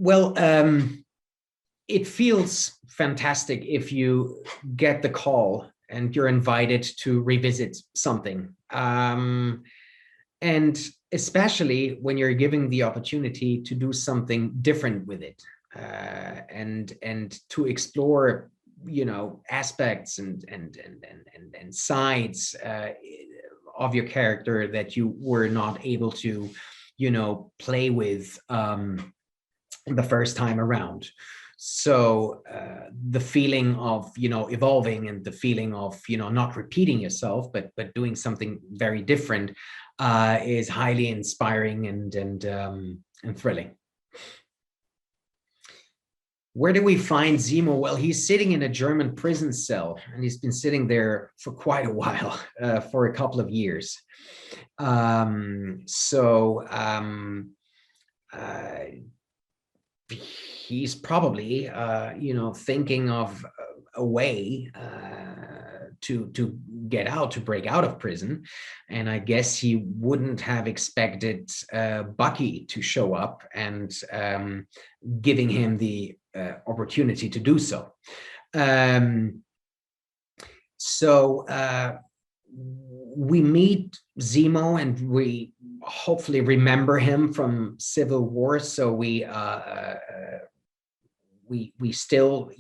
Well, it feels fantastic if you get the call and you're invited to revisit something. And especially when you're given the opportunity to do something different with it, and to explore, aspects and sides of your character that you were not able to, play with the first time around. So the feeling of, evolving, and the feeling of, not repeating yourself, but doing something very different is highly inspiring and thrilling. Where do we find Zemo? Well, he's sitting in a German prison cell, and he's been sitting there for quite a while, for a couple of years. He's probably, thinking of a way to get out, to break out of prison. And I guess he wouldn't have expected Bucky to show up and giving him the opportunity to do so. We meet Zemo, and we hopefully remember him from Civil War. So we still,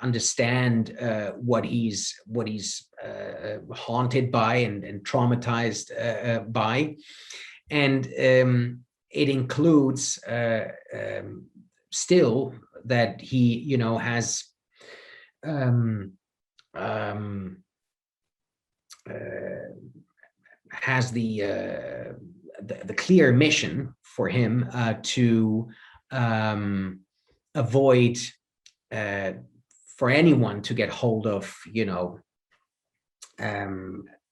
understand what he's haunted by and traumatized by, and it includes still that he, has the clear mission for him to avoid for anyone to get hold of,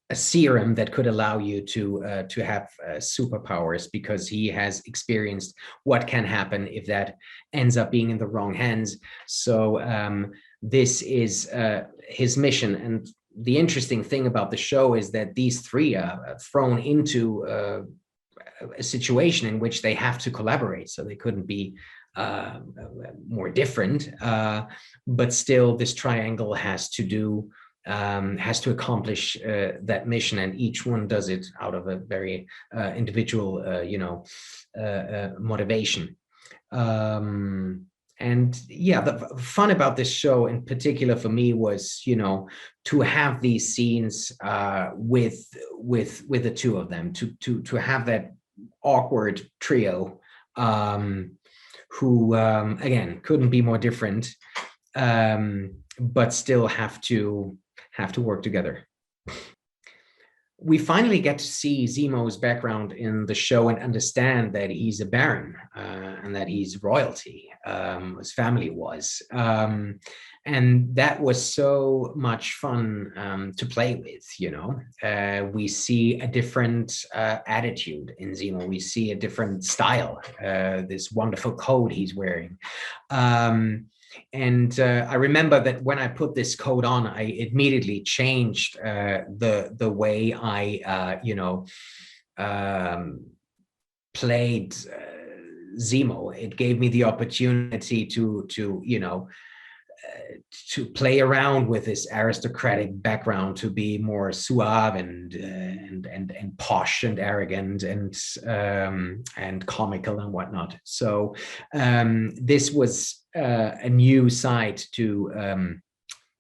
a serum that could allow you to have superpowers, because he has experienced what can happen if that ends up being in the wrong hands. So this is his mission. And the interesting thing about the show is that these three are thrown into a situation in which they have to collaborate. So they couldn't be more different, but still this triangle has to accomplish that mission, and each one does it out of a very individual, motivation. And yeah, the fun about this show in particular for me was, to have these scenes with the two of them, to have that awkward trio, who again couldn't be more different, but still have to work together. We finally get to see Zemo's background in the show and understand that he's a baron, and that he's royalty, his family was. And that was so much fun to play with, We see a different attitude in Zemo. We see a different style, this wonderful coat he's wearing. And I remember that when I put this coat on, I immediately changed the way I, played Zemo. It gave me the opportunity to play around with this aristocratic background, to be more suave and posh and arrogant and comical and whatnot. So this was a new side to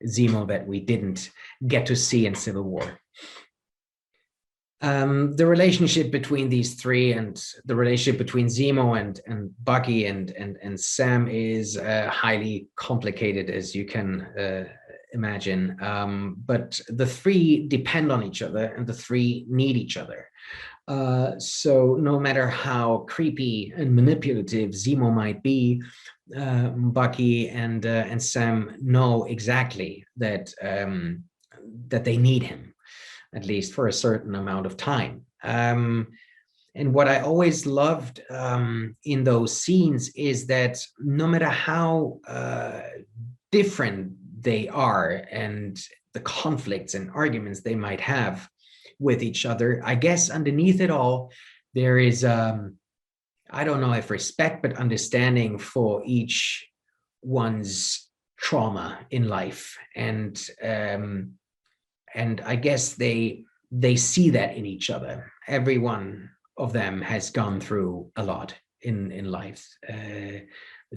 Zemo that we didn't get to see in Civil War. The relationship between these three, and the relationship between Zemo and Bucky and Sam, is highly complicated, as you can imagine. But the three depend on each other, and the three need each other. So no matter how creepy and manipulative Zemo might be, Bucky and Sam know exactly that that they need him, at least for a certain amount of time. And what I always loved in those scenes is that no matter how different they are, and the conflicts and arguments they might have with each other, I guess underneath it all, there is I don't know if respect, but understanding for each one's trauma in life. And I guess they see that in each other. Every one of them has gone through a lot in life. The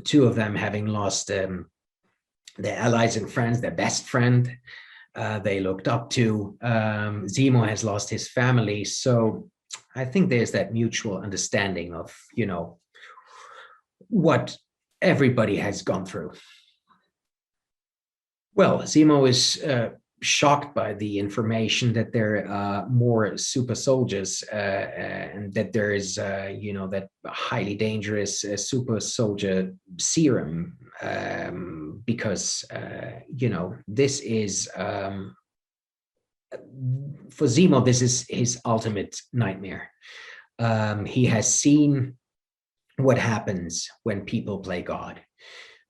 two of them having lost their allies and friends, their best friend they looked up to. Zemo has lost his family. So I think there's that mutual understanding of, what everybody has gone through. Well, Zemo is shocked by the information that there are more super soldiers and that there is, that highly dangerous super soldier serum because, this is, for Zemo, this is his ultimate nightmare. He has seen what happens when people play God.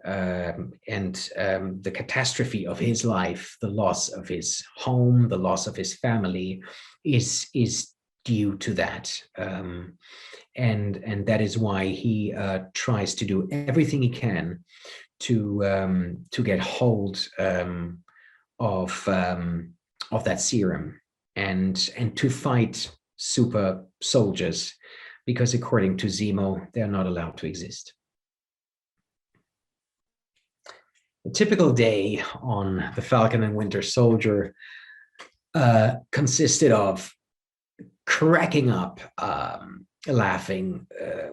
And the catastrophe of his life, the loss of his home, the loss of his family, is due to that, and that is why he tries to do everything he can to get hold of that serum and to fight super soldiers, because according to Zemo, they are not allowed to exist. A typical day on the Falcon and Winter Soldier consisted of cracking up, laughing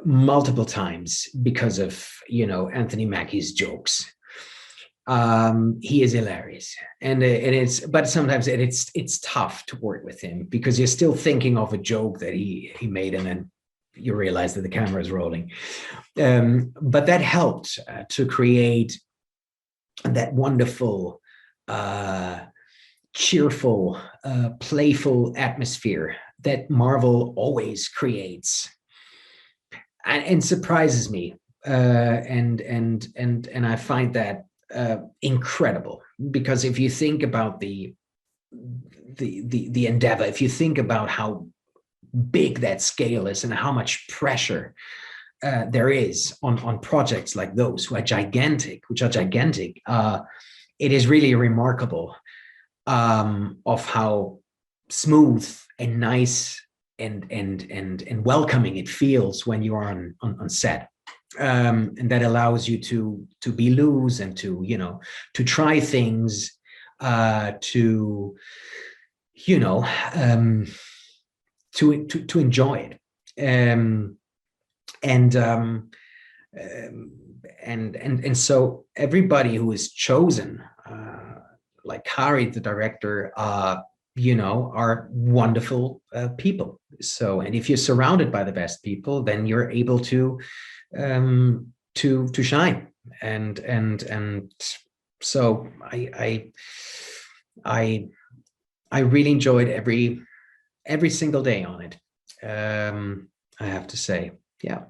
multiple times because of, Anthony Mackie's jokes. He is hilarious, but sometimes it's tough to work with him because you're still thinking of a joke that he made, and then you realize that the camera is rolling. But that helped to create that wonderful, cheerful, playful atmosphere that Marvel always creates, and surprises me, and I find that incredible, because if you think about the endeavor, if you think about how big that scale is and how much pressure there is on projects like those, which are gigantic, it is really remarkable of how smooth and nice and welcoming it feels when you are on set, and that allows you to be loose and to try things, to enjoy it. And so everybody who is chosen, like Kari, the director, are wonderful people. So, and if you're surrounded by the best people, then you're able to shine. And so I really enjoyed every single day on it. I have to say, yeah.